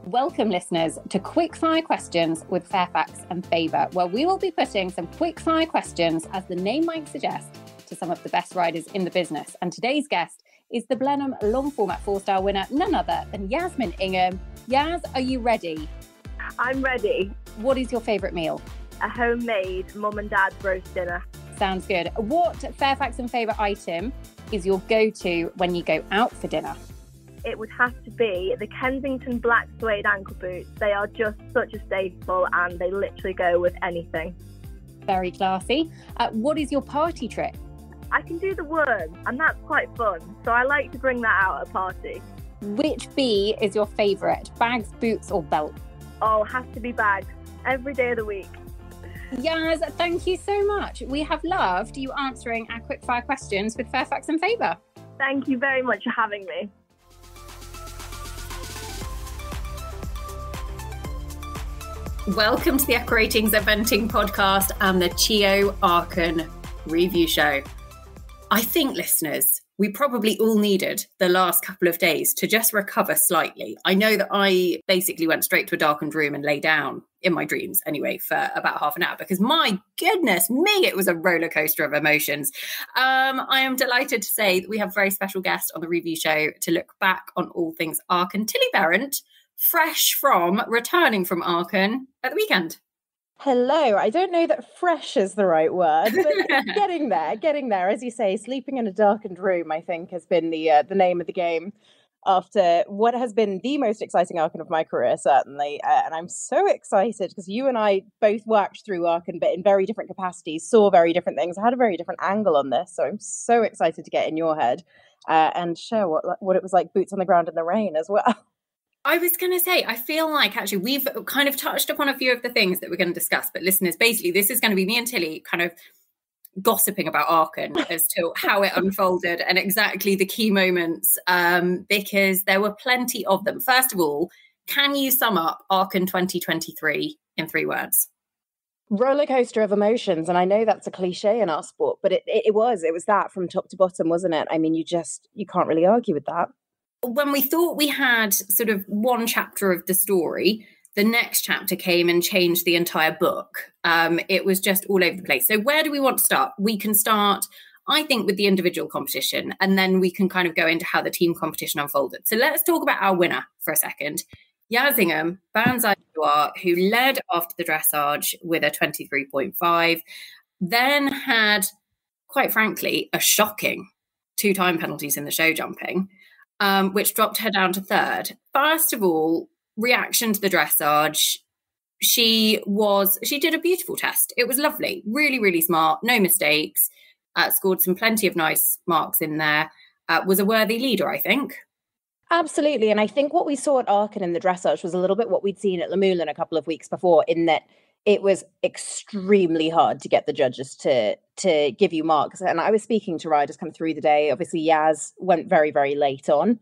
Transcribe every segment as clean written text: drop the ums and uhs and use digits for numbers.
Welcome, listeners, to Quickfire Questions with Fairfax and Favour, where we will be putting some quickfire questions, as the name might suggest, to some of the best riders in the business. And today's guest is the Blenheim long format 4-star winner, none other than Yasmin Ingham. Yaz, are you ready? I'm ready. What is your favourite meal? A homemade mum and dad's roast dinner. Sounds good. What Fairfax and Favour item is your go-to when you go out for dinner? It would have to be the Kensington black suede ankle boots. They are just such a staple and they literally go with anything. Very classy. What is your party trick? I can do the worm and that's quite fun. So I like to bring that out at a party. Which B is your favourite? Bags, boots or belt? Oh, has to be bags. Every day of the week. Yaz, thank you so much. We have loved you answering our quickfire questions with Fairfax and Favour. Thank you very much for having me. Welcome to the Echo Ratings Eventing Podcast and the CHIO Aachen review show. I think, listeners, we probably all needed the last couple of days to just recover slightly. I know that I basically went straight to a darkened room and lay down in my dreams anyway for about half an hour because my goodness me, it was a roller coaster of emotions. I am delighted to say that we have a very special guest on the review show to look back on all things Aachen. Tilly Berendt, fresh from returning from Aachen at the weekend. Hello. I don't know that fresh is the right word, but getting there. As you say, sleeping in a darkened room, I think, has been the name of the game after what has been the most exciting Aachen of my career, certainly. And I'm so excited because you and I both worked through Aachen, but in very different capacities, saw very different things. I had a very different angle on this. So I'm so excited to get in your head and share what it was like, boots on the ground in the rain as well. I was going to say, I feel like actually we've kind of touched upon a few of the things that we're going to discuss, but listeners, basically this is going to be me and Tilly kind of gossiping about Aachen as to how it unfolded and exactly the key moments, because there were plenty of them. First of all, can you sum up Aachen 2023 in 3 words? Roller coaster of emotions. And I know that's a cliche in our sport, but it was that from top to bottom, wasn't it? I mean, you can't really argue with that. When we thought we had sort of one chapter of the story, the next chapter came and changed the entire book. It was just all over the place. So where do we want to start? We can start, I think, with the individual competition, and then we can kind of go into how the team competition unfolded. So let's talk about our winner for a second. Yaz Ingham, Banzai Noir, who led after the dressage with a 23.5, then had, quite frankly, a shocking 2 time penalties in the show jumping, which dropped her down to 3rd. First of all, reaction to the dressage. She did a beautiful test. It was lovely, really, really smart, no mistakes, scored plenty of nice marks in there, was a worthy leader, I think. Absolutely. And I think what we saw at Aachen in the dressage was a little bit what we'd seen at Le Moulin a couple of weeks before, in that it was extremely hard to get the judges to give you marks. And I was speaking to riders come through the day. Obviously, Yaz went very, very late on.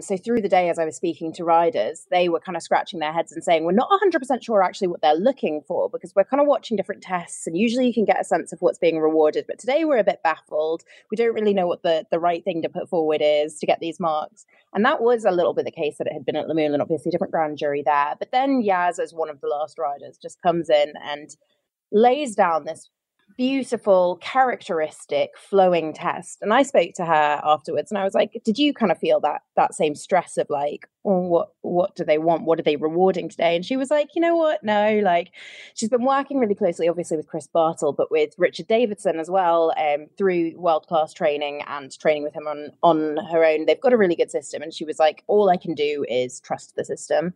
So through the day, as I was speaking to riders, they were kind of scratching their heads and saying, we're not 100% sure actually what they're looking for, because we're kind of watching different tests and usually you can get a sense of what's being rewarded. But today we're a bit baffled. We don't really know what the right thing to put forward is to get these marks. And that was a little bit the case that it had been at Le Moulin, obviously different grand jury there. But then Yaz, as one of the last riders, just comes in and lays down this beautiful, characteristic, flowing test. And I spoke to her afterwards and I was like, did you kind of feel that same stress of like, oh, what do they want? What are they rewarding today? And she was like, you know what? No, like she's been working really closely, obviously with Chris Bartle, but with Richard Davidson as well, through world-class training and training with him on her own. They've got a really good system. And she was like, all I can do is trust the system.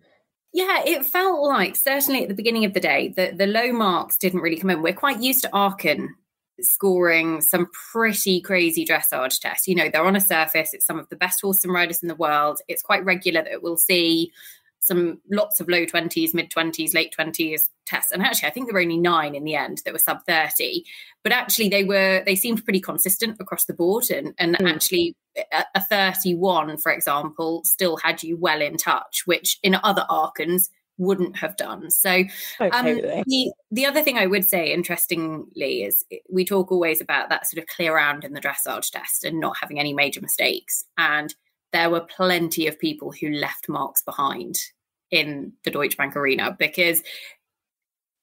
Yeah, it felt like, certainly at the beginning of the day, that the low marks didn't really come in. We're quite used to Aachen scoring some pretty crazy dressage tests. You know, they're on a surface. It's some of the best horse and riders in the world. It's quite regular that we'll see lots of low 20s, mid 20s, late 20s tests. And actually, I think there were only 9 in the end that were sub 30. But actually, they seemed pretty consistent across the board. And actually, a 31, for example, still had you well in touch, which in other Aachens wouldn't have done. So the other thing I would say, interestingly, is we talk always about that sort of clear round in the dressage test and not having any major mistakes. And there were plenty of people who left marks behind in the Deutsche Bank Arena, because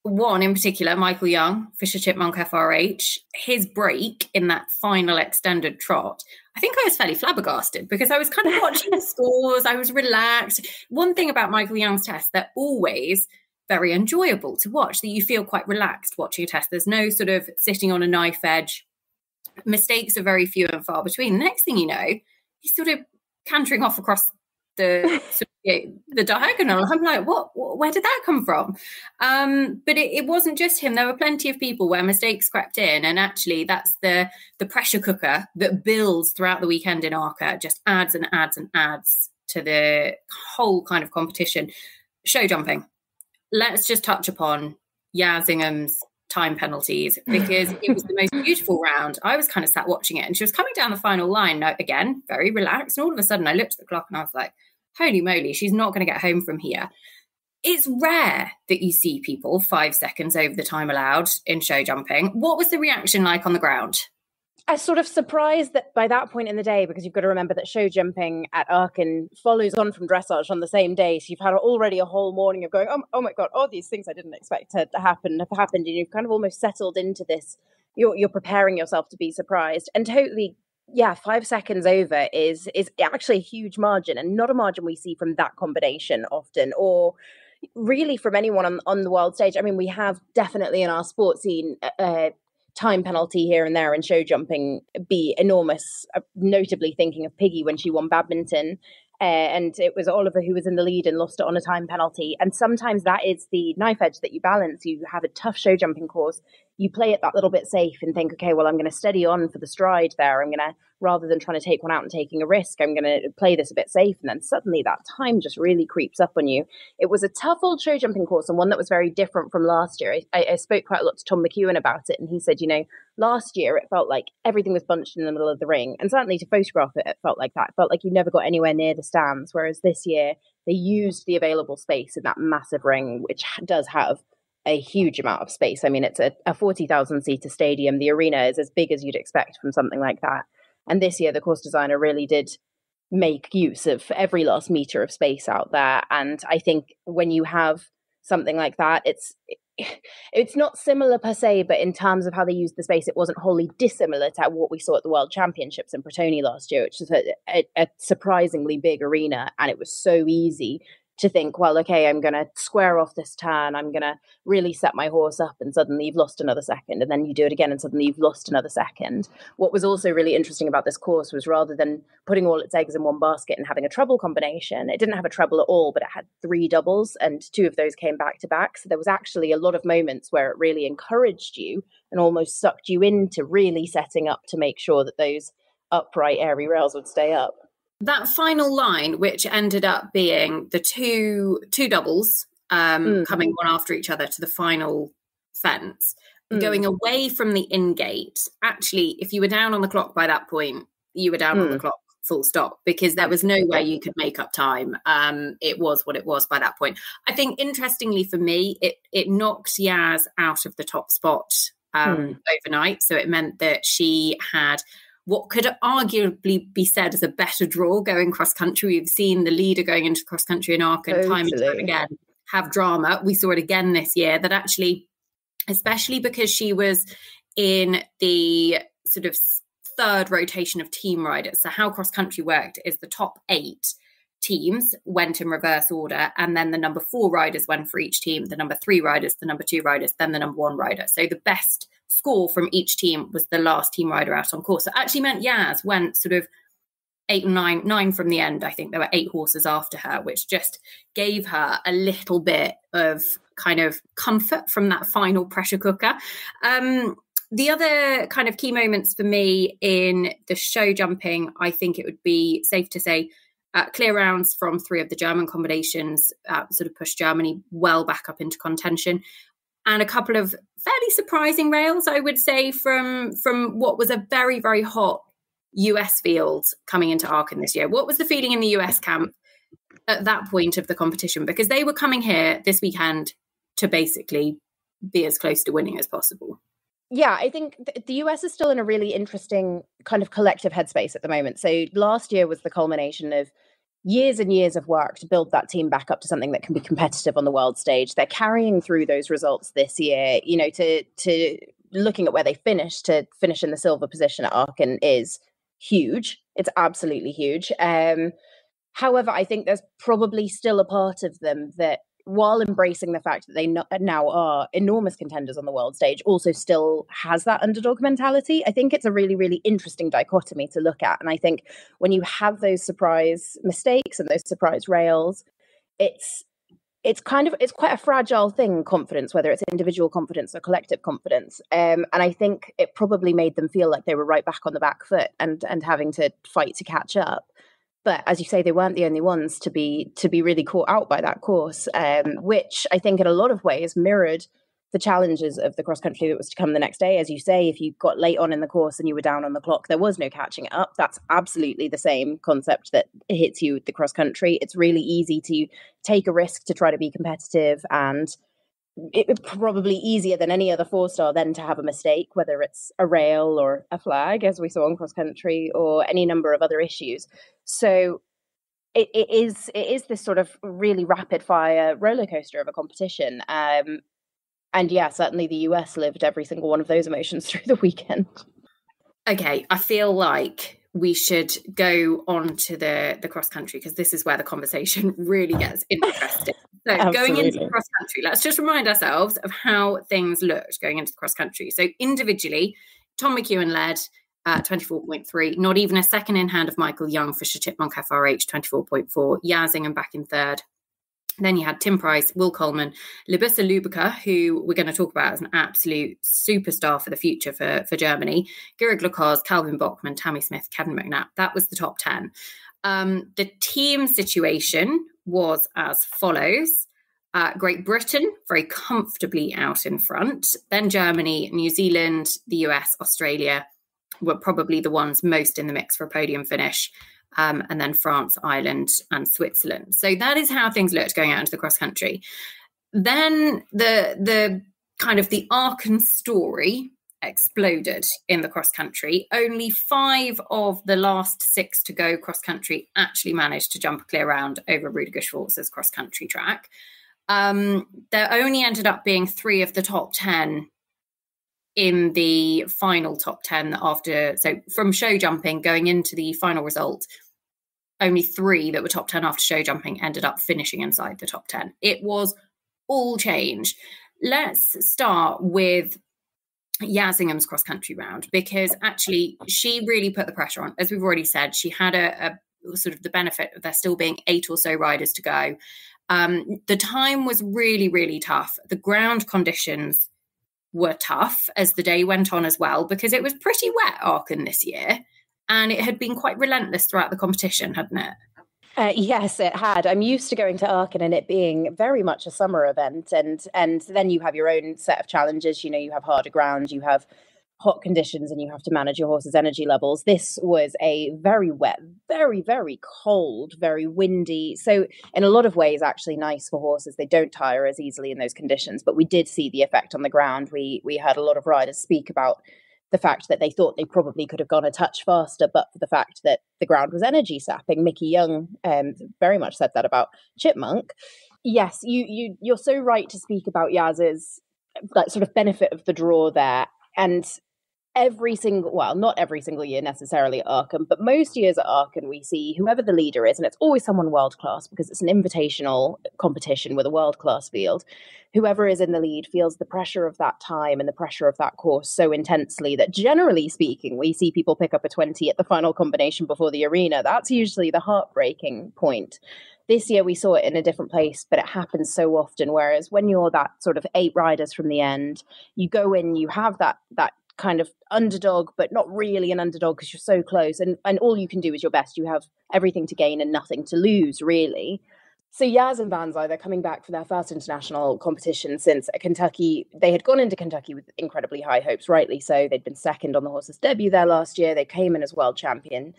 one in particular, Michael Young, Fisher Chipmunk FRH, his break in that final extended trot, I think I was fairly flabbergasted because I was kind of watching the scores. I was relaxed. One thing about Michael Young's tests, they're always very enjoyable to watch, that you feel quite relaxed watching a test. There's no sort of sitting on a knife edge. Mistakes are very few and far between. The next thing you know, he's sort of cantering off across the diagonal. I'm like, what? Where did that come from? But it wasn't just him. There were plenty of people where mistakes crept in, and actually that's the pressure cooker that builds throughout the weekend in Aachen, just adds and adds and adds to the whole kind of competition. Show jumping. Let's just touch upon Yaz Ingham's time penalties, because it was the most beautiful round. I was kind of sat watching it, and she was coming down the final line, again, very relaxed. And all of a sudden I looked at the clock and I was like, holy moly, she's not going to get home from here. It's rare that you see people 5 seconds over the time allowed in show jumping. What was the reaction like on the ground? I was sort of surprised that by that point in the day, because you've got to remember that show jumping at Aachen follows on from dressage on the same day. So you've had already a whole morning of going, oh my God, all these things I didn't expect to happen have happened. And you've kind of almost settled into this. You're preparing yourself to be surprised. And totally, 5 seconds over is actually a huge margin, and not a margin we see from that combination often, or really from anyone on the world stage. I mean, we have definitely in our sports scene time penalty here and there in show jumping be enormous, notably thinking of Piggy when she won badminton. And it was Oliver who was in the lead and lost it on a time penalty. And sometimes that is the knife edge that you balance. You have a tough show jumping course. You play it that little bit safe and think, okay, well, I'm going to steady on for the stride there. I'm going to, rather than trying to take one out and taking a risk, I'm going to play this a bit safe. And then suddenly that time just really creeps up on you. It was a tough old show jumping course, and one that was very different from last year. I spoke quite a lot to Tom McEwen about it, and he said, last year it felt like everything was bunched in the middle of the ring. And certainly to photograph it, it felt like that. It felt like you never got anywhere near the stands. Whereas this year they used the available space in that massive ring, which does have a huge amount of space. I mean, it's a 40,000 seater stadium. The arena is as big as you'd expect from something like that. And this year the course designer really did make use of every last meter of space out there. And I think when you have something like that, it's not similar per se, but in terms of how they used the space, it wasn't wholly dissimilar to what we saw at the World Championships in Protoni last year, which was a surprisingly big arena. And it was so easy to think, well, okay, I'm going to square off this turn. I'm going to really set my horse up, and suddenly you've lost another second. And then you do it again and suddenly you've lost another second. What was also really interesting about this course was, rather than putting all its eggs in one basket and having a treble combination, it didn't have a treble at all, but it had 3 doubles, and 2 of those came back to back. So there was actually a lot of moments where it really encouraged you and almost sucked you into really setting up to make sure that those upright airy rails would stay up. That final line, which ended up being the two doubles coming one after each other to the final fence, going away from the in-gate. Actually, if you were down on the clock by that point, you were down on the clock, full stop, because there was no way you could make up time. It was what it was by that point. I think, interestingly for me, it knocked Yaz out of the top spot overnight. So it meant that she had what could arguably be said as a better draw going cross country. We've seen the leader going into cross country in Aachen time and time again have drama. We saw it again this year, that actually, especially because she was in the sort of third rotation of team riders. So how cross country worked is the top 8 teams went in reverse order, and then the number 4 riders went for each team, the number 3 riders, the number 2 riders, then the number 1 rider. So the best score from each team was the last team rider out on course. So it actually meant Yaz went sort of 8 and 9 from the end. I think there were 8 horses after her, which just gave her a little bit of kind of comfort from that final pressure cooker. The other kind of key moments for me in the show jumping, I think it would be safe to say, clear rounds from 3 of the German combinations sort of pushed Germany well back up into contention. And a couple of fairly surprising rails, I would say, from what was a very, very hot US field coming into Aachen this year. What was the feeling in the US camp at that point of the competition? Because they were coming here this weekend to basically be as close to winning as possible. Yeah, I think the US is still in a really interesting kind of collective headspace at the moment. So last year was the culmination of years and years of work to build that team back up to something that can be competitive on the world stage. They're carrying through those results this year, you know, to looking at where they finished, to finish in the silver position at Aachen is huge. It's absolutely huge. However, I think there's probably still a part of them that, while embracing the fact that they now are enormous contenders on the world stage, also still has that underdog mentality. I think it's a really, really interesting dichotomy to look at. And I think when you have those surprise mistakes and those surprise rails, it's quite a fragile thing, confidence, whether it's individual confidence or collective confidence. And I think it probably made them feel like they were right back on the back foot and having to fight to catch up. But as you say, they weren't the only ones to be really caught out by that course, which I think in a lot of ways mirrored the challenges of the cross country that was to come the next day. As you say, if you got late on in the course and you were down on the clock, there was no catching it up. That's absolutely the same concept that hits you with the cross country. It's really easy to take a risk to try to be competitive, and it's probably easier than any other 4-star then to have a mistake, whether it's a rail or a flag, as we saw in cross country, or any number of other issues. So it is this sort of really rapid fire roller coaster of a competition. And yeah, certainly the US lived every single one of those emotions through the weekend. Okay, I feel like we should go on to the cross country, because this is where the conversation really gets interesting. So going into the cross country, let's just remind ourselves of how things looked going into the cross country. So individually, Tom McEwen led 24.3, not even a second in hand of Michael Young for Chipmunk FRH, 24.4, Yazing back in third. Then you had Tim Price, Will Coleman, Libusa Lubica, who we're going to talk about as an absolute superstar for the future for Germany, Gurug Lacoz, Calvin Bachmann, Tammy Smith, Kevin McNabb. That was the top 10. The team situation was as follows. Great Britain, very comfortably out in front. Then Germany, New Zealand, the US, Australia were probably the ones most in the mix for a podium finish. And then France, Ireland, and Switzerland. So that is how things looked going out into the cross country. Then the kind of the Aachen story exploded in the cross country. Only 5 of the last 6 to go cross country actually managed to jump a clear round over Rudiger Schwarz's cross country track. There only ended up being 3 of the top 10 in the final top 10 after, so from show jumping going into the final result, only 3 that were top 10 after show jumping ended up finishing inside the top 10. It was all change. Let's start with Yazingham's cross country round, because actually she really put the pressure on. As we've already said, she had a sort of the benefit of there still being 8 or so riders to go. The time was really, really tough. The ground conditions were tough as the day went on as well, because it was pretty wet Aachen this year, and it had been quite relentless throughout the competition, hadn't it? Yes, it had. I'm used to going to Aachen and it being very much a summer event, and then you have your own set of challenges. You know, you have harder ground, you have hot conditions, and you have to manage your horse's energy levels. This was a very wet, very, very cold, very windy. So in a lot of ways, actually nice for horses. They don't tire as easily in those conditions, but we did see the effect on the ground. We heard a lot of riders speak about the fact that they thought they probably could have gone a touch faster, but for the fact that the ground was energy sapping. Mickey Young very much said that about Chipmunk. Yes, you're so right to speak about Yaz's like sort of benefit of the draw there. And not every single year necessarily at Aachen, but most years at Aachen we see whoever the leader is, and it's always someone world-class because it's an invitational competition with a world-class field. Whoever is in the lead feels the pressure of that time and the pressure of that course so intensely that, generally speaking, we see people pick up a 20 at the final combination before the arena. That's usually the heartbreaking point. This year we saw it in a different place, but it happens so often. Whereas when you're that sort of 8 riders from the end, you go in, you have that kind of underdog, but not really an underdog because you're so close, and all you can do is your best. You have everything to gain and nothing to lose, really. So Yaz and Banzai, they're coming back for their first international competition since Kentucky. They had gone into Kentucky with incredibly high hopes, rightly so. They'd been second on the horse's debut there last year. They came in as world champion.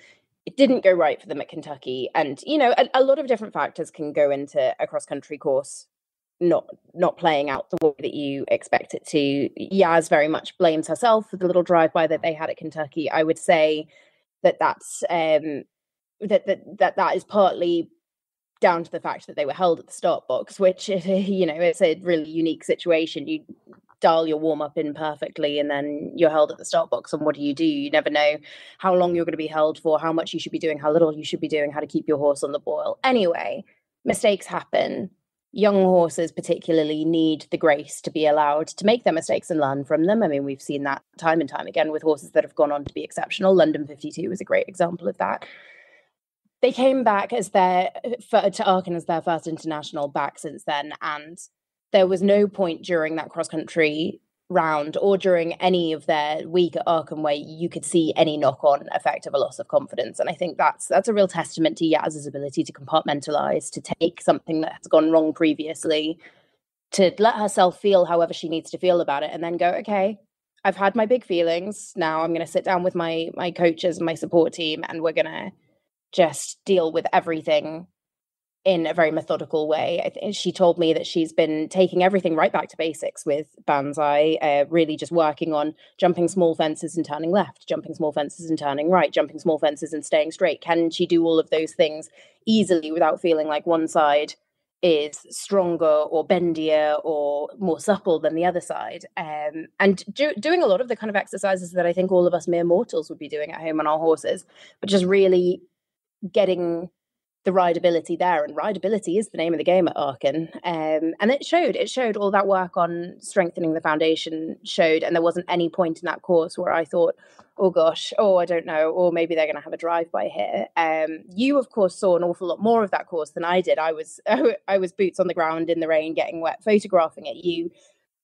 It didn't go right for them at Kentucky, and you know, a lot of different factors can go into a cross-country course not playing out the way that you expect it to. Yaz very much blames herself for the little drive-by that they had at Kentucky. I would say that's that is partly down to the fact that they were held at the start box, which, you know, it's a really unique situation. You dial your warm-up in perfectly and then you're held at the start box, and what do? You never know how long you're going to be held for, how much you should be doing, how little you should be doing, how to keep your horse on the boil. Anyway, mistakes happen. Young horses particularly need the grace to be allowed to make their mistakes and learn from them. I mean, we've seen that time and time again with horses that have gone on to be exceptional. London 52 was a great example of that. They came back to Aachen as their first international back since then, and there was no point during that cross-country round or during any of their week at Aachen where you could see any knock-on effect of a loss of confidence. And I think that's a real testament to Yaz's ability to compartmentalize, to take something that has gone wrong previously, to let herself feel however she needs to feel about it, and then go, okay, I've had my big feelings. Now I'm going to sit down with my coaches and my support team, and we're going to just deal with everything in a very methodical way. I think she told me that she's been taking everything right back to basics with Banzai, really just working on jumping small fences and turning left, jumping small fences and turning right, jumping small fences and staying straight. Can she do all of those things easily without feeling like one side is stronger or bendier or more supple than the other side? And doing a lot of the kind of exercises that I think all of us mere mortals would be doing at home on our horses, but just really getting the rideability there. And rideability is the name of the game at Aachen. And it showed all that work on strengthening the foundation showed. And there wasn't any point in that course where I thought, oh gosh, I don't know, or maybe they're going to have a drive-by here. You, of course, saw an awful lot more of that course than I did. I was boots on the ground in the rain, getting wet, photographing it. You,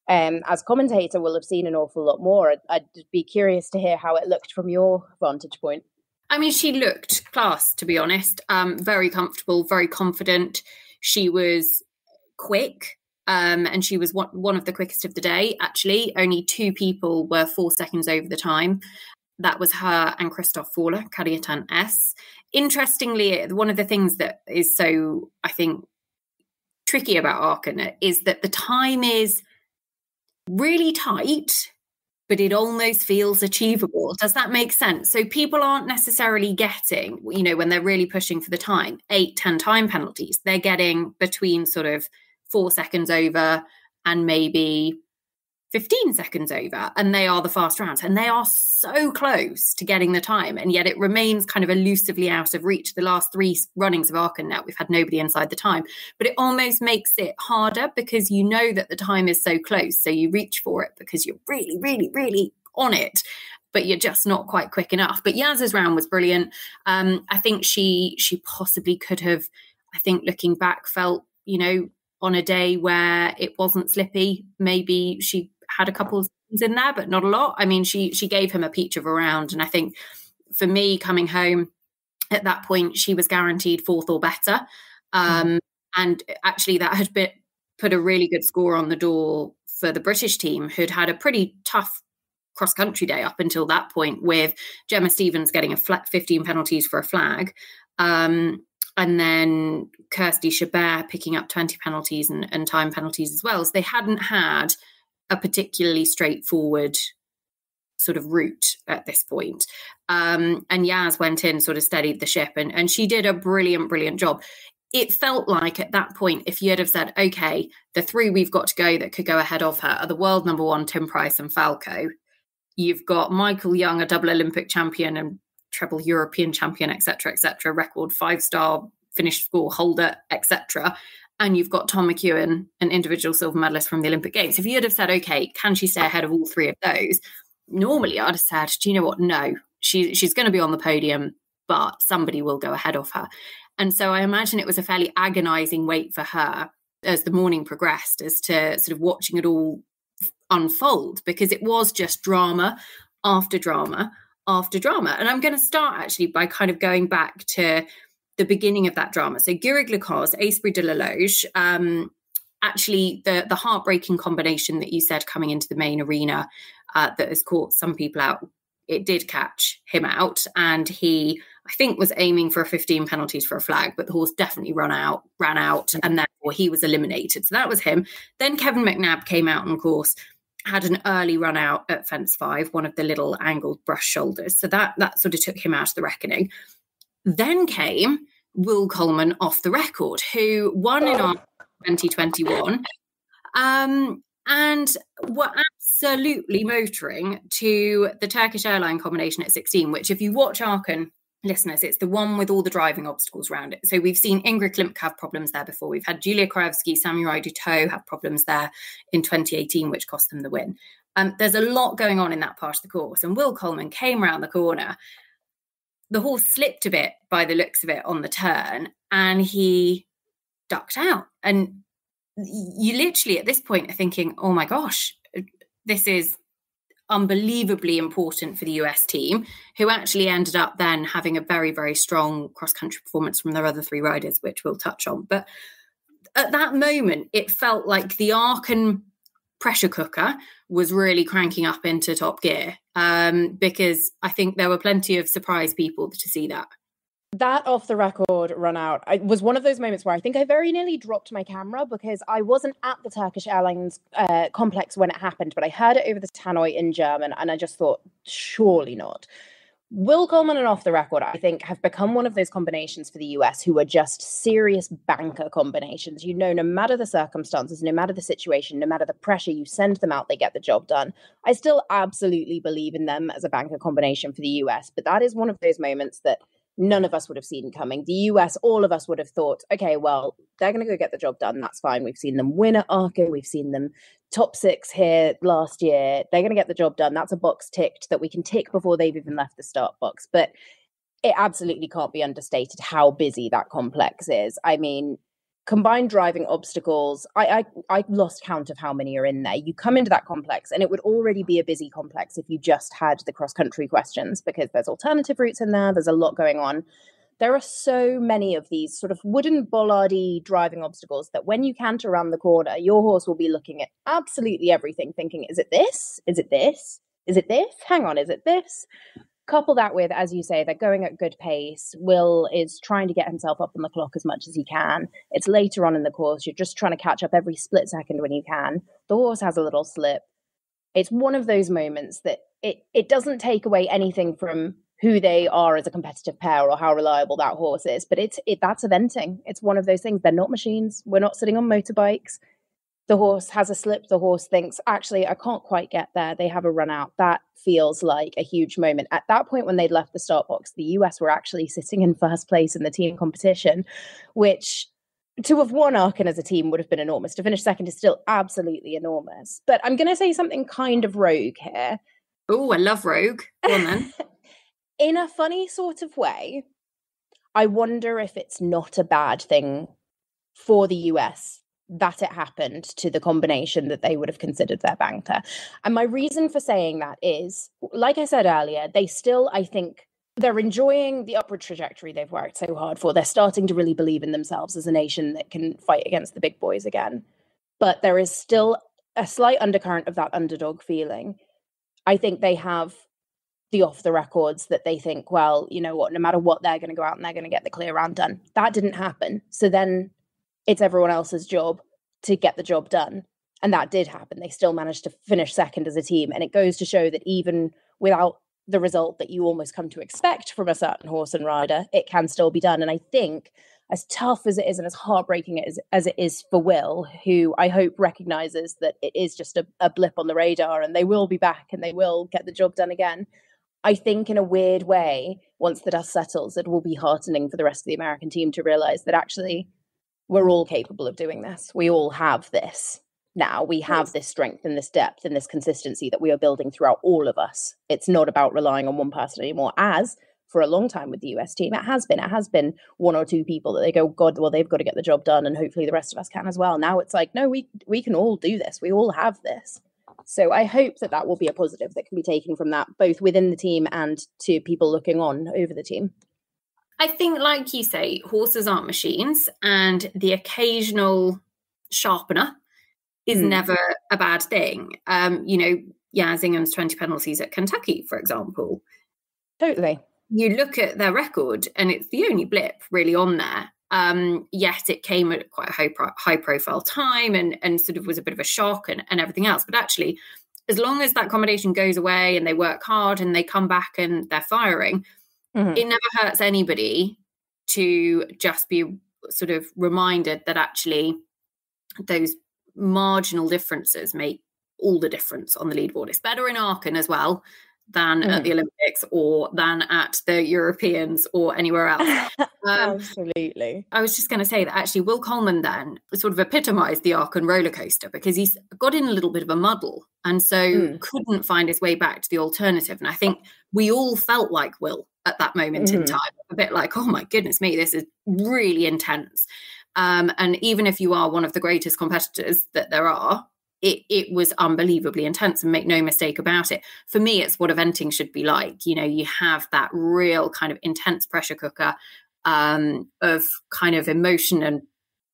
as commentator, will have seen an awful lot more. I'd be curious to hear how it looked from your vantage point. I mean, she looked class, to be honest. Very comfortable, very confident. She was quick, and she was one of the quickest of the day, actually. Only 2 people were 4 seconds over the time. That was her and Christoph Fowler, Cariatan S. Interestingly, one of the things that is so, I think, tricky about Aachen is that the time is really tight, but it almost feels achievable. Does that make sense? So people aren't necessarily getting, you know, when they're really pushing for the time, 8-10 time penalties. They're getting between sort of 4 seconds over and maybe 15 seconds over. And they are the fast rounds. And they are so close to getting the time. And yet it remains kind of elusively out of reach. The last 3 runnings of Aachen now, we've had nobody inside the time. But it almost makes it harder because you know that the time is so close. So you reach for it because you're really, really, really on it. But you're just not quite quick enough. But Yaz's round was brilliant. I think she possibly could have, I think looking back, felt, you know, on a day where it wasn't slippy, maybe she had a couple of things in there, but not a lot. I mean, she gave him a peach of a round. And I think for me coming home at that point, she was guaranteed 4th or better. And actually that had put a really good score on the door for the British team, who'd had a pretty tough cross-country day up until that point, with Gemma Stevens getting a 15 penalties for a flag. And then Kirsty Chabert picking up 20 penalties and time penalties as well. So they hadn't had a particularly straightforward sort of route at this point. And Yaz went in, sort of steadied the ship, and she did a brilliant, brilliant job. It felt like at that point, if you had have said, okay, the 3 we've got to go that could go ahead of her are the world number 1, Tim Price and Falco. You've got Michael Young, a double Olympic champion and treble European champion, etc., record 5-star finished score holder, etc. And you've got Tom McEwen, an individual silver medalist from the Olympic Games. If you had have said, okay, can she stay ahead of all 3 of those? Normally I'd have said, do you know what? No, she's going to be on the podium, but somebody will go ahead of her. And so I imagine it was a fairly agonizing wait for her as the morning progressed, as to sort of watching it all unfold, because it was just drama after drama after drama. And I'm going to start actually by kind of going back to the beginning of that drama. So Guérig-Lacoste, Esprit de la Loge, actually the heartbreaking combination that you said coming into the main arena that has caught some people out, it did catch him out. And he, I think, was aiming for a 15 penalties for a flag, but the horse definitely ran out, and therefore he was eliminated. So that was him. Then Kevin McNabb came out and, of course, had an early run out at fence 5, one of the little angled brush shoulders. So that sort of took him out of the reckoning. Then came Will Coleman off the record, who won in our 2021 and were absolutely motoring to the Turkish airline combination at 16, which if you watch Aachen, listeners, it's the one with all the driving obstacles around it. So we've seen Ingrid Klimke have problems there before. We've had Julia Krajewski, Samurai Dutot have problems there in 2018, which cost them the win. There's a lot going on in that part of the course. And Will Coleman came around the corner. The horse slipped a bit by the looks of it on the turn, and he ducked out. And you literally at this point are thinking, oh my gosh, this is unbelievably important for the US team, who actually ended up then having a very, very strong cross-country performance from their other three riders, which we'll touch on. But at that moment, it felt like the Aachen pressure cooker was really cranking up into top gear, because I think there were plenty of surprised people to see that. That off the record run out was one of those moments where I think I very nearly dropped my camera, because I wasn't at the Turkish Airlines complex when it happened, but I heard it over the tannoy in German, and I just thought, surely not. Will Coleman and off the record, I think, have become one of those combinations for the US who are just serious banker combinations. You know, no matter the circumstances, no matter the situation, no matter the pressure, you send them out, they get the job done. I still absolutely believe in them as a banker combination for the US, but that is one of those moments that none of us would have seen coming. The US, all of us would have thought, okay, well, they're going to go get the job done. That's fine. We've seen them win at Aachen. We've seen them top 6 here last year. They're going to get the job done. That's a box ticked that we can tick before they've even left the start box. But it absolutely can't be understated how busy that complex is. I mean, combined driving obstacles, I lost count of how many are in there. You come into that complex and it would already be a busy complex if you just had the cross-country questions, because there's alternative routes in there. There's a lot going on. There are so many of these sort of wooden bollardy driving obstacles that when you canter around the corner, your horse will be looking at absolutely everything, thinking, is it this? Is it this? Is it this? Hang on, is it this? Couple that with, as you say, they're going at good pace. Will is trying to get himself up on the clock as much as he can. It's later on in the course. You're just trying to catch up every split second when you can. The horse has a little slip. It's one of those moments that it doesn't take away anything from who they are as a competitive pair or how reliable that horse is, but that's eventing. It's one of those things. They're not machines. We're not sitting on motorbikes. The horse has a slip. The horse thinks, actually, I can't quite get there. They have a run out. That feels like a huge moment. At that point, when they'd left the start box, the US were actually sitting in first place in the team competition, which to have won Aachen as a team would have been enormous. To finish second is still absolutely enormous. But I'm going to say something kind of rogue here. Oh, I love rogue. Go on then. In a funny sort of way, I wonder if it's not a bad thing for the US that it happened to the combination that they would have considered their banker. And my reason for saying that is, like I said earlier, they still, I think, they're enjoying the upward trajectory they've worked so hard for. They're starting to really believe in themselves as a nation that can fight against the big boys again. But there is still a slight undercurrent of that underdog feeling. I think they have the off the records that they think, well, you know what, no matter what, they're going to go out and they're going to get the clear round done. That didn't happen. So then it's everyone else's job to get the job done. And that did happen. They still managed to finish second as a team. And it goes to show that even without the result that you almost come to expect from a certain horse and rider, it can still be done. And I think as tough as it is and as heartbreaking as it is for Will, who I hope recognizes that it is just a blip on the radar and they will be back and they will get the job done again, I think in a weird way, once the dust settles, it will be heartening for the rest of the American team to realize that actually we're all capable of doing this. We all have this now. We have this strength and this depth and this consistency that we are building throughout all of us. It's not about relying on one person anymore, as for a long time with the US team, it has been one or two people that they go, God, well, they've got to get the job done and hopefully the rest of us can as well. Now it's like, no, we can all do this. We all have this. So I hope that will be a positive that can be taken from that, both within the team and to people looking on over the team. I think, like you say, horses aren't machines, and the occasional sharpener is never a bad thing. Yaz Ingham's 20 penalties at Kentucky, for example. Totally. You look at their record and it's the only blip really on there. Yet it came at quite a high profile time and sort of was a bit of a shock and everything else. But actually, as long as that accommodation goes away and they work hard and they come back and they're firing, it never hurts anybody to just be sort of reminded that actually those marginal differences make all the difference on the leaderboard. It's better in Aachen as well than at the Olympics or than at the Europeans or anywhere else. Absolutely. I was just going to say that actually Will Coleman then sort of epitomised the Aachen roller coaster, because he's got in a little bit of a muddle and so couldn't find his way back to the alternative. And I think we all felt like Will at that moment in time, a bit like, oh my goodness me, this is really intense. And even if you are one of the greatest competitors that there are, it was unbelievably intense, and make no mistake about it. For me, it's what eventing should be like. You know, you have that real kind of intense pressure cooker of kind of emotion and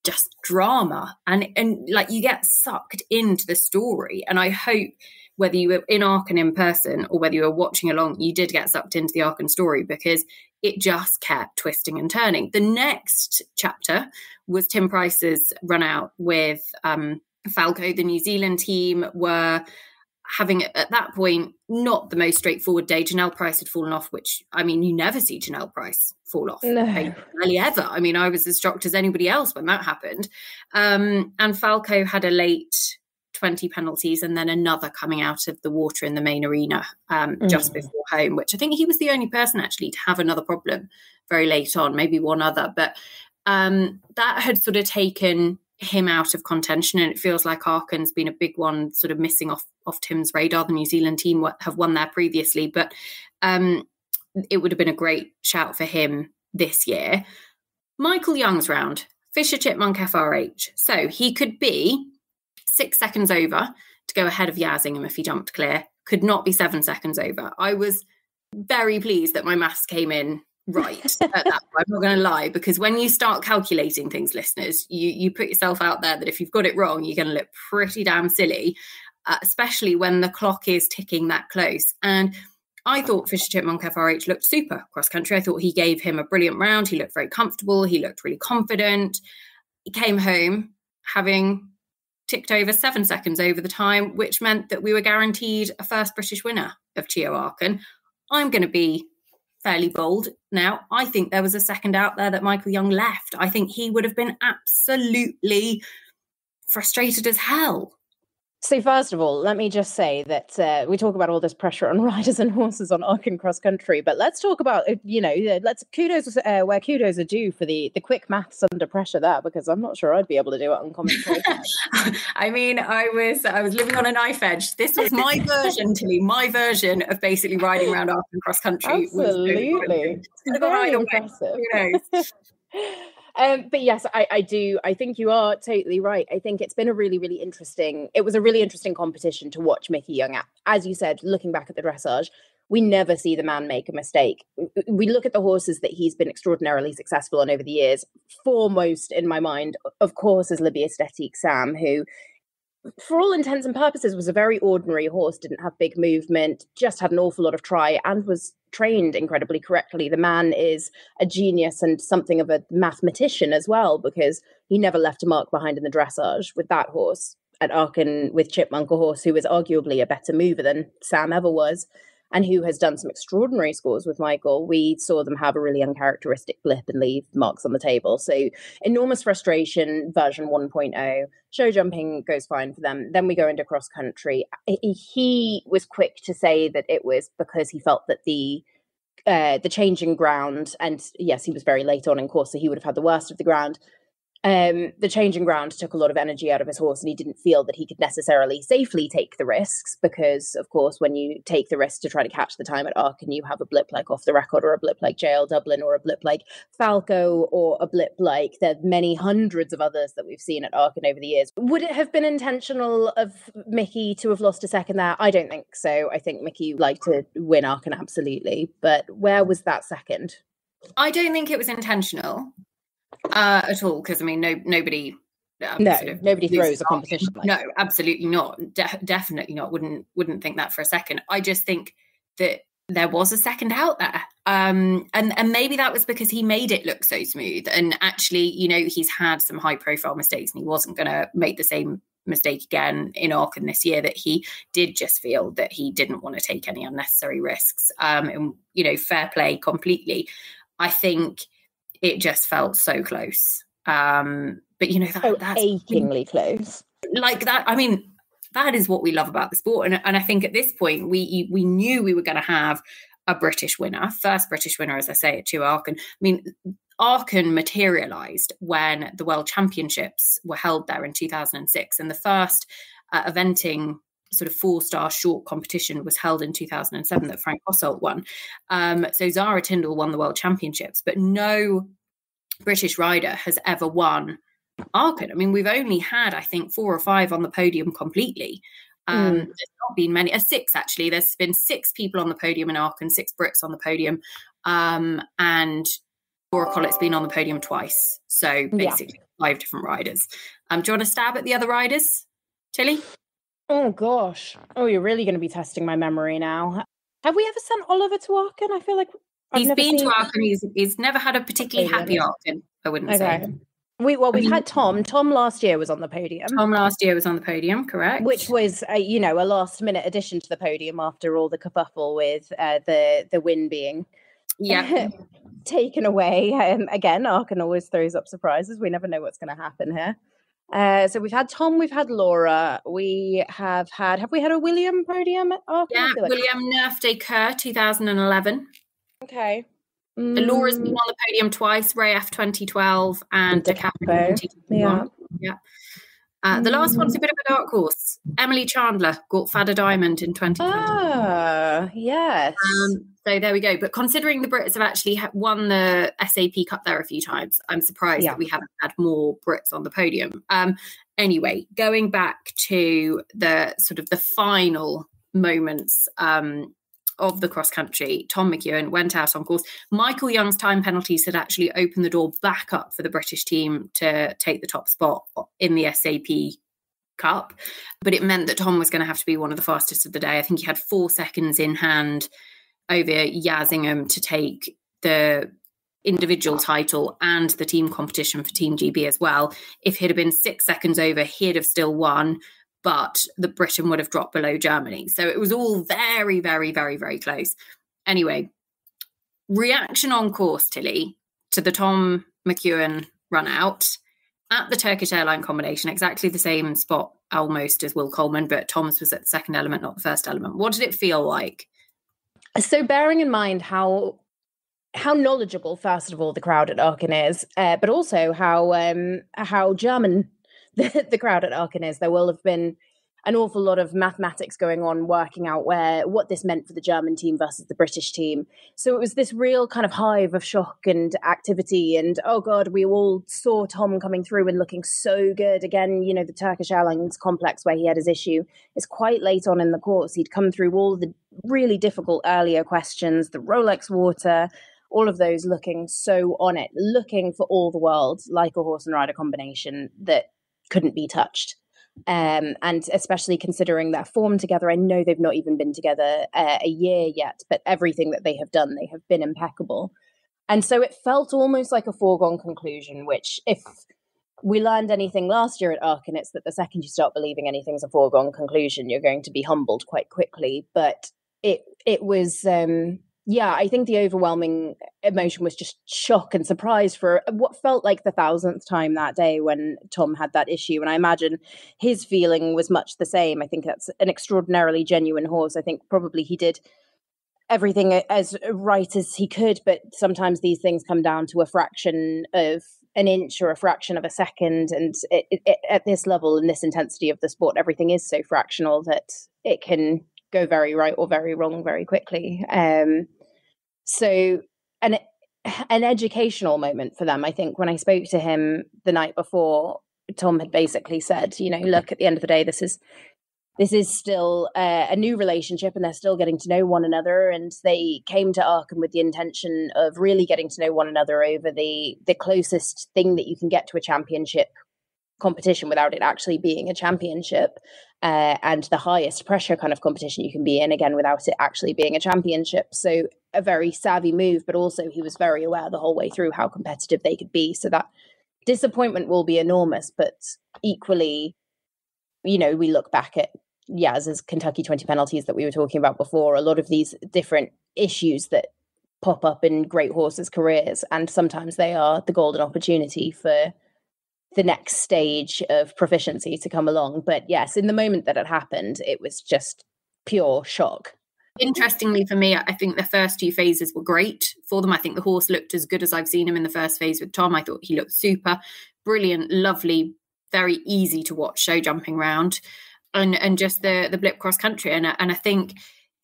just drama, and like you get sucked into the story. And I hope whether you were in Aachen in person or whether you were watching along, you did get sucked into the Aachen story, because it just kept twisting and turning. The next chapter was Tim Price's run out with Falco. The New Zealand team were having, at that point, not the most straightforward day. Janelle Price had fallen off, which, I mean, you never see Janelle Price fall off. No. Barely ever. I mean, I was as shocked as anybody else when that happened. And Falco had a late 20 penalties and then another coming out of the water in the main arena just before home, which I think he was the only person actually to have another problem very late on, maybe one other. But that had sort of taken him out of contention, and it feels like Aachen's been a big one, sort of missing off Tim's radar. The New Zealand team have won there previously, but it would have been a great shout for him this year. Michael Young's round, Fisher Chipmunk FRH. So he could be 6 seconds over to go ahead of Yazingham if he jumped clear, could not be 7 seconds over. I was very pleased that my maths came in right at that point. I'm not going to lie, because when you start calculating things, listeners, you put yourself out there that if you've got it wrong, you're going to look pretty damn silly, especially when the clock is ticking that close. And I thought Fisher Chipmunk FRH looked super cross country. I thought he gave him a brilliant round. He looked very comfortable. He looked really confident. He came home having ticked over 7 seconds over the time, which meant that we were guaranteed a first British winner of CHIO Aachen. I'm going to be fairly bold now. I think there was a second out there that Michael Young left. I think he would have been absolutely frustrated as hell. So first of all, let me just say that we talk about all this pressure on riders and horses on Aachen cross country, but let's talk about, let's kudos where kudos are due for the quick maths under pressure there, because I'm not sure I'd be able to do it on commentary. I mean, I was living on a knife edge. This was my version, Tilly, my version of basically riding around Aachen cross country. Absolutely. Very impressive. Who knows? But yes, I do. I think you are totally right. I think it's been a really, really interesting. It was a really interesting competition to watch Mickey Young at. As you said, looking back at the dressage, we never see the man make a mistake. We look at the horses that he's been extraordinarily successful on over the years. Foremost in my mind, of course, is Libya Statique Sam, who, for all intents and purposes, was a very ordinary horse, didn't have big movement, just had an awful lot of try and was trained incredibly correctly. The man is a genius and something of a mathematician as well, because he never left a mark behind in the dressage with that horse at Aachen with Chipmunk, a horse who was arguably a better mover than Sam ever was, and who has done some extraordinary scores with Michael. We saw them have a really uncharacteristic blip and leave marks on the table. So enormous frustration, version 1.0. Show jumping goes fine for them. Then we go into cross country. He was quick to say that it was because he felt that the changing ground, and yes, he was very late on in course, so he would have had the worst of the ground. The changing ground took a lot of energy out of his horse, and he didn't feel that he could necessarily safely take the risks, because, of course, when you take the risk to try to catch the time at Aachen, you have a blip like Off the Record, or a blip like JL Dublin, or a blip like Falco, or a blip like the many hundreds of others that we've seen at Aachen over the years. Would it have been intentional of Mickey to have lost a second there? I don't think so. I think Mickey would like to win Aachen, absolutely. But where was that second? I don't think it was intentional. At all, because I mean, nobody throws a competition like that. No, absolutely not. Definitely not. Wouldn't think that for a second. I just think that there was a second out there, and maybe that was because he made it look so smooth. And actually, he's had some high profile mistakes, and he wasn't going to make the same mistake again in Aachen this year, that he did just feel that he didn't want to take any unnecessary risks. And, fair play completely. I think it just felt so close. But, that's achingly close. Like that. I mean, that is what we love about the sport. And I think at this point, we knew we were going to have a British winner, first British winner, as I say, at CHIO Aachen. I mean, Aachen materialised when the World Championships were held there in 2006. And the first eventing sort of 4-star short competition was held in 2007 that Frank Ossolt won. So Zara Tindall won the World Championships, but no British rider has ever won Aachen. I mean, we've only had, I think, 4 or 5 on the podium completely. There's not been many, 6 actually. There's been 6 people on the podium in Aachen, 6 Brits on the podium, and Laura Collett's been on the podium twice. So basically 5 different riders. Do you want to stab at the other riders, Tilly? Oh gosh. Oh, you're really going to be testing my memory now. Have we ever sent Oliver to Aachen? I feel like he's been to Aachen. He's never had a particularly happy Aachen, I wouldn't say. We've had Tom. Tom last year was on the podium. Correct. Which was, a last-minute addition to the podium after all the kerfuffle with the win being taken away. Again, Aachen always throws up surprises. We never know what's going to happen here. So we've had Tom, we've had Laura, have we had a William podium at Aachen? Yeah, William Nerf de Keur, 2011. Okay. Laura's been on the podium twice, Ray F 2012 and De Capo 2021. Yeah. The last one's a bit of a dark horse. Emily Chandler got Fada Diamond in 2020. Ah, yes. So there we go. But considering the Brits have actually won the SAP Cup there a few times, I'm surprised that we haven't had more Brits on the podium. Anyway, going back to the sort of the final moments of the cross country, Tom McEwen went out on course. Michael Young's time penalties had actually opened the door back up for the British team to take the top spot in the SAP Cup, but it meant that Tom was going to have to be one of the fastest of the day. I think he had 4 seconds in hand over Yazingham to take the individual title and the team competition for Team GB as well. If he'd have been 6 seconds over, he'd have still won, but the Britain would have dropped below Germany. So it was all very, very, very, very close. Anyway, reaction on course, Tilly, to the Tom McEwen run out at the Turkish airline combination, exactly the same spot almost as Will Coleman, but Tom's was at the second element, not the first element. What did it feel like? So bearing in mind how knowledgeable, first of all, the crowd at Aachen is, but also how German the crowd at Aachen is, there will have been an awful lot of mathematics going on, working out what this meant for the German team versus the British team. So it was this real kind of hive of shock and activity. And, oh God, we all saw Tom coming through and looking so good. Again, the Turkish Airlines complex where he had his issue is quite late on in the course. He'd come through all the really difficult earlier questions, the Rolex water, all of those looking so on it, looking for all the world, like a horse and rider combination that couldn't be touched. And especially considering their form together, I know they've not even been together a year yet, but everything that they have done, they have been impeccable. And so it felt almost like a foregone conclusion, which if we learned anything last year at Aachen, it's that the second you start believing anything's a foregone conclusion, you're going to be humbled quite quickly. But it was... I think the overwhelming emotion was just shock and surprise for what felt like the 1,000th time that day when Tom had that issue. And I imagine his feeling was much the same. I think that's an extraordinarily genuine horse. I think probably he did everything as right as he could, but sometimes these things come down to a fraction of an inch or a fraction of a second. And at this level and this intensity of the sport, everything is so fractional that it can go very right or very wrong very quickly. So an educational moment for them. I think when I spoke to him the night before, Tom had basically said, look, at the end of the day, this is still a new relationship and they're still getting to know one another. And they came to Aachen with the intention of really getting to know one another over the closest thing that you can get to a championship competition without it actually being a championship, and the highest pressure kind of competition you can be in, again, without it actually being a championship. So a very savvy move, but also he was very aware the whole way through how competitive they could be. So that disappointment will be enormous, but equally we look back at Yaz's Kentucky 20 penalties that we were talking about before, a lot of these different issues that pop up in great horses' careers, and sometimes they are the golden opportunity for the next stage of proficiency to come along. But yes, in the moment that it happened, it was just pure shock. Interestingly for me, I think the first 2 phases were great for them. I think the horse looked as good as I've seen him in the first phase with Tom. I thought he looked super, brilliant, lovely, very easy to watch show jumping round, and just the blip cross country. And I think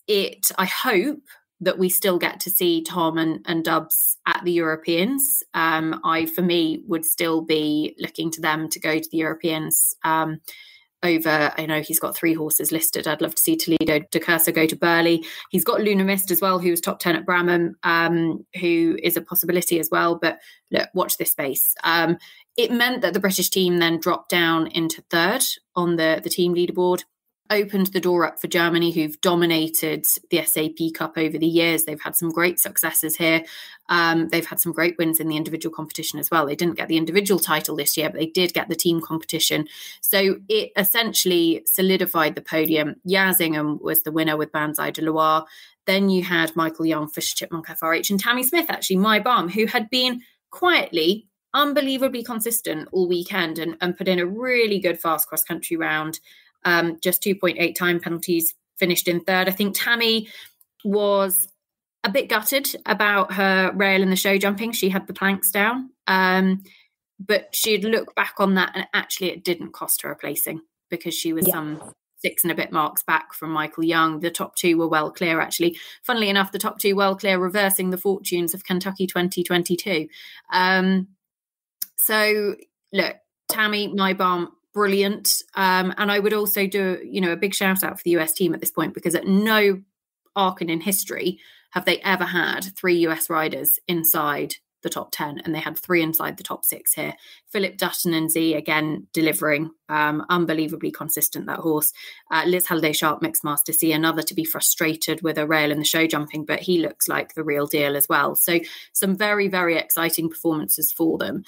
I hope that we still get to see Tom and Dubs at the Europeans. For me, would still be looking to them to go to the Europeans over, I know he's got 3 horses listed. I'd love to see Toledo de Cursa go to Burley. He's got Luna Mist as well, who was top 10 at Bramham, who is a possibility as well. But look, watch this space. It meant that the British team then dropped down into 3rd on the team leaderboard, opened the door up for Germany, who've dominated the SAP Cup over the years. They've had some great successes here. They've had some great wins in the individual competition as well. They didn't get the individual title this year, but they did get the team competition. So it essentially solidified the podium. Yaz Ingham was the winner with Banzai de Loire. Then you had Michael Young, Fisher Chipmunk FRH, and Tammy Smith, actually, My Balm, who had been quietly, unbelievably consistent all weekend and put in a really good fast cross-country round. Just 2.8 time penalties, finished in 3rd. I think Tammy was a bit gutted about her rail in the show jumping. She had the planks down, but she'd look back on that and actually it didn't cost her a placing because she was some 6 and a bit marks back from Michael Young. The top 2 were well clear, actually. Funnily enough, the top 2 well clear, reversing the fortunes of Kentucky 2022. So look, Tammy, My Balm, brilliant. And I would also do, a big shout out for the US team at this point, because at no Aachen in history have they ever had 3 US riders inside the top 10, and they had 3 inside the top 6 here. Philip Dutton and Z again delivering, unbelievably consistent, that horse. Liz Halliday-Sharp, mixed master, C, another to be frustrated with a rail in the show jumping, but he looks like the real deal as well. So some very, very exciting performances for them.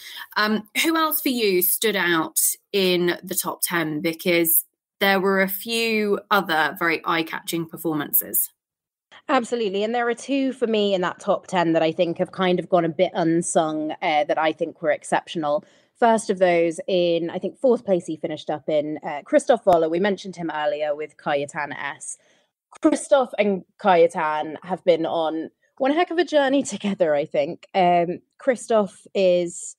Who else for you stood out in the top 10? Because there were a few other very eye-catching performances. Absolutely. And there are 2 for me in that top 10 that I think have kind of gone a bit unsung, that I think were exceptional. First of those, in, I think, 4th place he finished up in, Christoph Voller. We mentioned him earlier with Cayetan S. Christoph and Cayetan have been on one heck of a journey together, I think. Christoph is,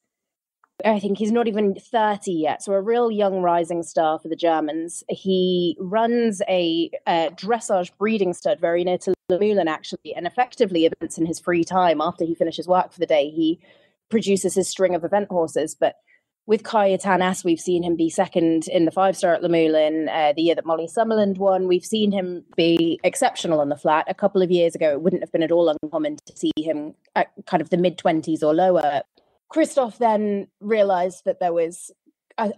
I think he's not even 30 yet, so a real young rising star for the Germans. He runs a dressage breeding stud very near to Lemulin, actually, and effectively events in his free time after he finishes work for the day. He produces his string of event horses, but with Cayetan S, we've seen him be 2nd in the 5-star at Lemulin, the year that Molly Summerland won. We've seen him be exceptional on the flat. A couple of years ago, it wouldn't have been at all uncommon to see him at kind of the mid-20s or lower. Christoph then realised that there was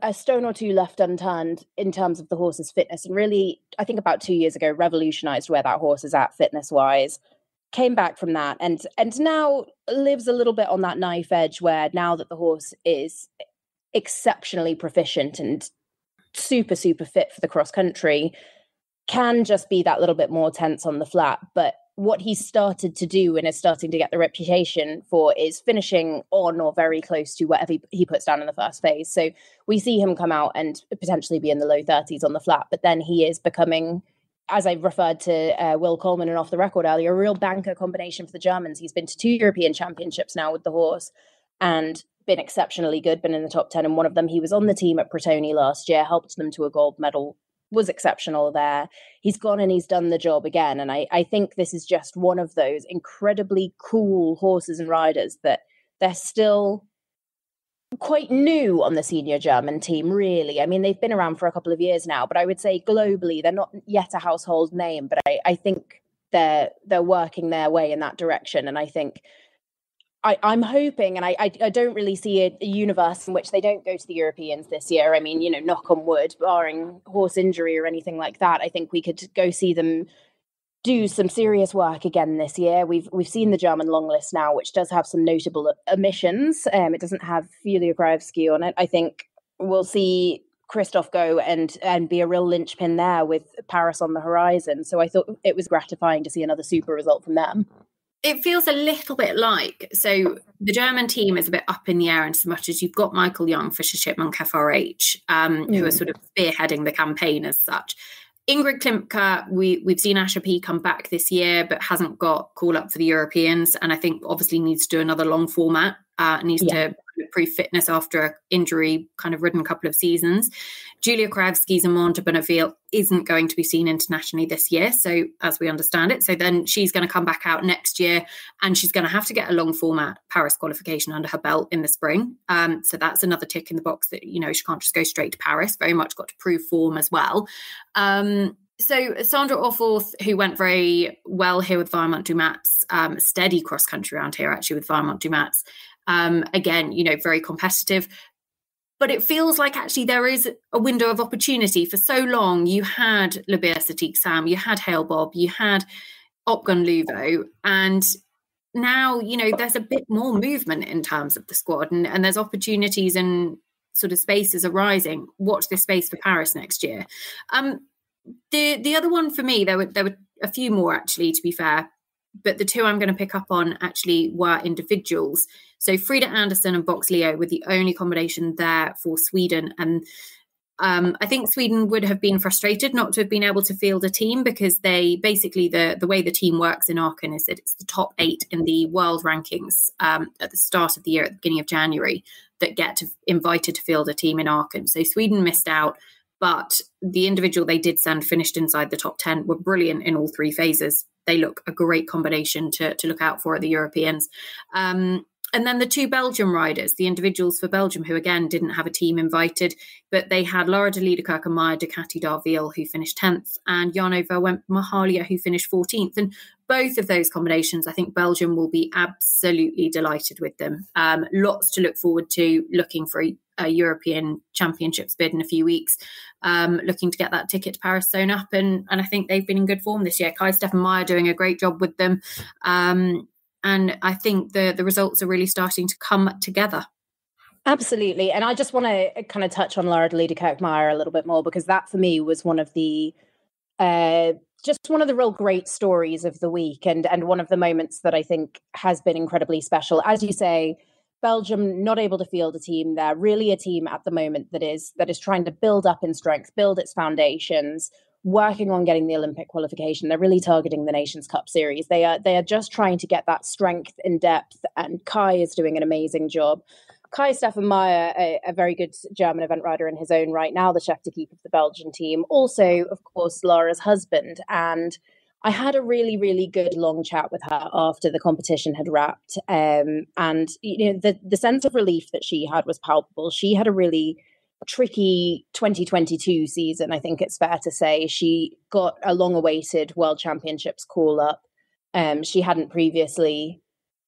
a stone or 2 left unturned in terms of the horse's fitness, and really, I think about 2 years ago, revolutionised where that horse is at fitness-wise. Came back from that and now lives a little bit on that knife edge, where now that the horse is exceptionally proficient and super, super fit for the cross-country, can just be that little bit more tense on the flat. But what he's started to do and is starting to get the reputation for is finishing on or very close to whatever he puts down in the first phase. So we see him come out and potentially be in the low 30s on the flat, but then he is becoming, as I referred to Will Coleman and Off the Record earlier, a real banker combination for the Germans. He's been to 2 European championships now with the horse and been exceptionally good, been in the top 10 in one of them. He was on the team at Pretoni last year, helped them to a gold medal, was exceptional there. He's gone and he's done the job again. And I think this is just one of those incredibly cool horses and riders that they're still quite new on the senior German team, really. I mean, they've been around for a couple of years now, but I would say globally, they're not yet a household name, but I think they're working their way in that direction. And I think I'm hoping, and I don't really see a universe in which they don't go to the Europeans this year. I mean, knock on wood, barring horse injury or anything like that, I think we could go see them do some serious work again this year. We've seen the German long list now, which does have some notable omissions. It doesn't have Julia Krajewski on it. I think we'll see Christoph go and be a real linchpin there with Paris on the horizon. So I thought it was gratifying to see another super result from them. It feels a little bit like, so the German team is a bit up in the air in so much as you've got Michael Young, Fischer Shipmonk, FRH, who are sort of spearheading the campaign as such. Ingrid Klimke, we've seen Asha P come back this year, but hasn't got call up for the Europeans. And I think obviously needs to do another long format, needs to prove fitness after an injury kind of ridden couple of seasons. Julia Krajewski's Amanda Bonneville isn't going to be seen internationally this year, so as we understand it. So then she's going to come back out next year and she's going to have to get a long format Paris qualification under her belt in the spring. So that's another tick in the box that, you know, she can't just go straight to Paris, very much got to prove form as well. So Sandra Orforth, who went very well here with Weirmont Dumat's, steady cross country around here actually with Weirmont Dumat's. Again, you know, very competitive. But it feels like actually there is a window of opportunity. For so long, you had Le Beer Sam, you had Hale Bob, you had Opgun Luvo, and now, you know, there's a bit more movement in terms of the squad, and there's opportunities and sort of spaces arising. Watch this space for Paris next year. The other one for me, there were a few more actually, to be fair, but the two I'm going to pick up on actually were individuals. So Frida Anderson and Box Leo were the only combination there for Sweden. And I think Sweden would have been frustrated not to have been able to field a team, because they basically, the way the team works in Aachen is that it's the top 8 in the world rankings at the start of the year, at the beginning of January, that get invited to field a team in Aachen. So Sweden missed out, but the individual they did send finished inside the top 10, were brilliant in all 3 phases. They look a great combination to look out for at the Europeans. And then the 2 Belgium riders, the individuals for Belgium, who again didn't have a team invited, but they had Laura de Liederkirk and Maya Ducati d'Arville, who finished 10th, and Jarno Verwemp Mahalia, who finished 14th. And both of those combinations, I think Belgium will be absolutely delighted with them. Lots to look forward to, looking for a European Championships bid in a few weeks, looking to get that ticket to Paris sewn up. And I think they've been in good form this year. Kai-Stefan Meyer doing a great job with them. And I think the results are really starting to come together. Absolutely. And I just want to kind of touch on Laura de Liederkirk-Meyer a little bit more, because that for me was one of the just one of the real great stories of the week, and one of the moments that I think has been incredibly special. As you say, Belgium not able to field a team. They're really a team at the moment that is trying to build up in strength, build its foundations, working on getting the Olympic qualification. They're really targeting the Nations Cup series. They are just trying to get that strength in depth, and Kai is doing an amazing job. Kai-Stefan Meyer, a very good German event rider in his own right, now the chef de keep of the Belgian team. Also, of course, Laura's husband. And I had a really, really good long chat with her after the competition had wrapped. And you know, the sense of relief that she had was palpable. She had a really tricky 2022 season, I think it's fair to say. She got a long-awaited World Championships call-up. She hadn't previously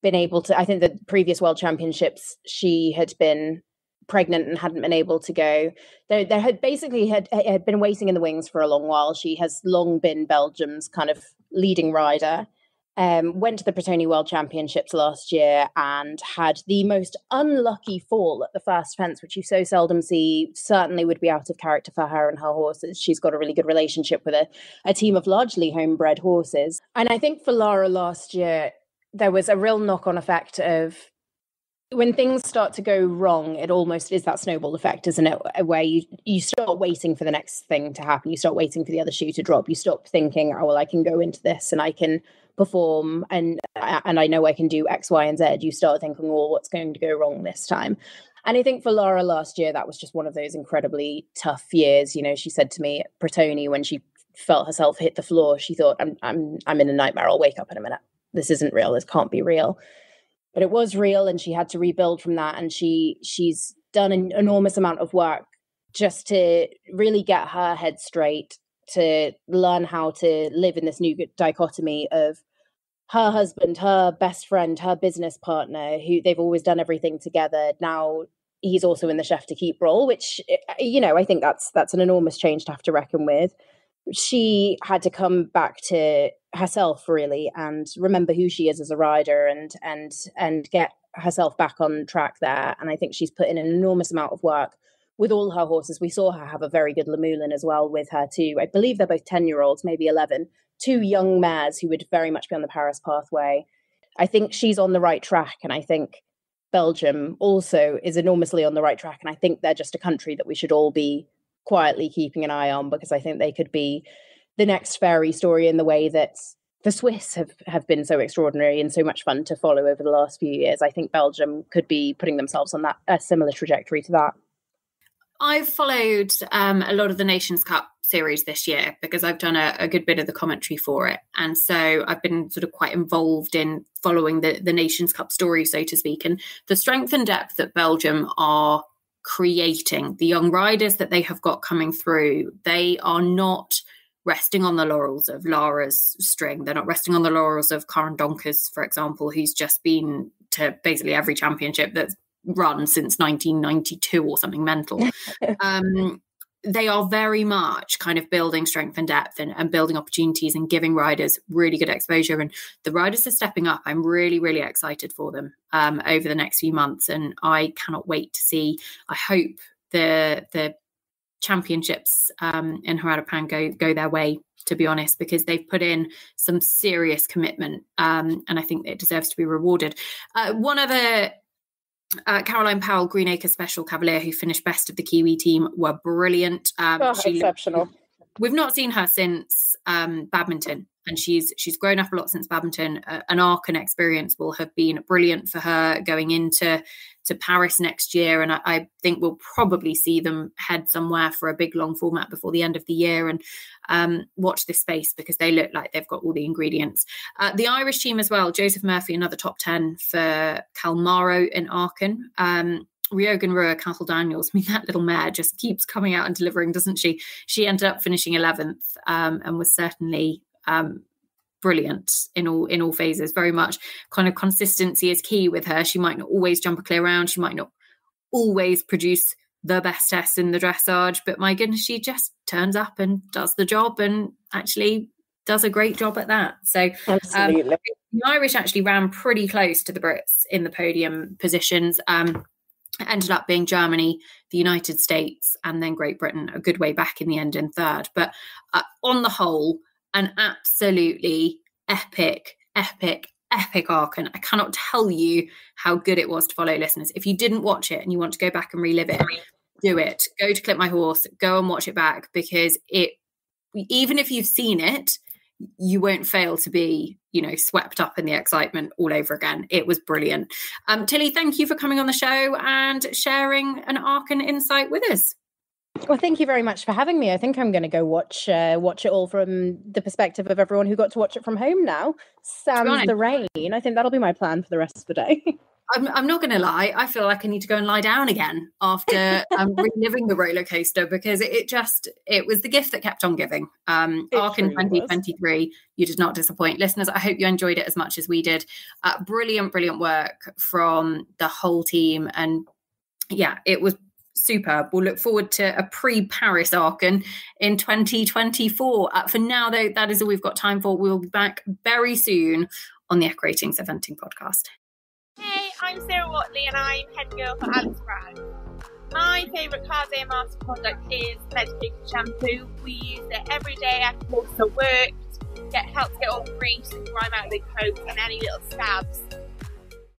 been able to, I think the previous World Championships, she had been pregnant and hadn't been able to go. There had basically had been waiting in the wings for a long while. She has long been Belgium's kind of leading rider. Went to the Bretoni World Championships last year and had the most unlucky fall at the first fence, which you so seldom see. Certainly would be out of character for her and her horses. She's got a really good relationship with a team of largely homebred horses. And I think for Lara last year, there was a real knock-on effect of, when things start to go wrong, it almost is that snowball effect, isn't it? Where you start waiting for the next thing to happen. You start waiting for the other shoe to drop. You stop thinking, oh, well, I can go into this and I can perform and I know I can do X, Y, and Z. You start thinking, well, what's going to go wrong this time? And I think for Lara last year, that was just one of those incredibly tough years. You know, she said to me at Bretoni, when she felt herself hit the floor, she thought, I'm in a nightmare. I'll wake up in a minute. This isn't real. This can't be real. But it was real, and she had to rebuild from that. And she's done an enormous amount of work just to really get her head straight, to learn how to live in this new dichotomy of her husband, her best friend, her business partner, who they've always done everything together. Now he's also in the chef to keep role, which, you know, I think that's an enormous change to have to reckon with. She had to come back to herself really and remember who she is as a rider and get herself back on track there. And I think she's put in an enormous amount of work with all her horses. We saw her have a very good Lamulin as well with her too. I believe they're both 10-year-olds, maybe 11, two young mares who would very much be on the Paris pathway. I think she's on the right track, and I think Belgium also is enormously on the right track, and I think they're just a country that we should all be quietly keeping an eye on, because I think they could be the next fairy story in the way that the Swiss have been so extraordinary and so much fun to follow over the last few years. I think Belgium could be putting themselves on a similar trajectory to that. I've followed a lot of the Nations Cup series this year because I've done a good bit of the commentary for it. And so I've been sort of quite involved in following the Nations Cup story, so to speak. And the strength and depth that Belgium are creating, the young riders that they have got coming through, they are not resting on the laurels of Lara's string. They're not resting on the laurels of Karen Donkers, for example, who's just been to basically every championship that's run since 1992 or something mental. They are very much kind of building strength and depth and building opportunities and giving riders really good exposure. And the riders are stepping up. I'm really, really excited for them over the next few months. And I cannot wait to see, I hope the championships in Harapan go their way, to be honest, because they've put in some serious commitment. And I think it deserves to be rewarded. One other Caroline Powell, Greenacre Special Cavalier, who finished best of the Kiwi team, were brilliant. Exceptional. We've not seen her since badminton, and she's grown up a lot since badminton. An Aachen experience will have been brilliant for her going into Paris next year, and I think we'll probably see them head somewhere for a big long format before the end of the year, and watch this space because they look like they've got all the ingredients. The Irish team as well, Joseph Murphy, another top 10 for Calmaro in Aachen. Ryogan Rua, Castle Daniels, I mean, that little mare just keeps coming out and delivering, doesn't she? She ended up finishing 11th and was certainly brilliant in all phases. Very much kind of consistency is key with her. She might not always jump a clear round. She might not always produce the best test in the dressage, but my goodness, she just turns up and does the job and actually does a great job at that. So the Irish actually ran pretty close to the Brits in the podium positions. Ended up being Germany, the United States, and then Great Britain, a good way back in the end in third. But on the whole, an absolutely epic Aachen. I cannot tell you how good it was to follow, listeners. If you didn't watch it and you want to go back and relive it, do it. Go to Clip My Horse, go and watch it back, because even if you've seen it, you won't fail to be, swept up in the excitement all over again. It was brilliant. Tilly, thank you for coming on the show and sharing an Aachen insight with us. Well, thank you very much for having me. I think I'm going to go watch it all from the perspective of everyone who got to watch it from home now. Sans the rain. I think that'll be my plan for the rest of the day. I'm not going to lie. I feel like I need to go and lie down again after reliving the roller coaster, because it was the gift that kept on giving. Aachen 2023, you did not disappoint. Listeners, I hope you enjoyed it as much as we did. Brilliant work from the whole team. And yeah, it was superb. We'll look forward to a pre-Paris Aachen in 2024. For now, though, that is all we've got time for. We'll be back very soon on the Echo Ratings Eventing podcast. Hey, I'm Sarah Watley and I'm head girl for Alex Brown. My favourite Cardé Master product is medicated shampoo. We use it every day after horses are worked. Helps get all the grease and grime out of the coat and any little scabs.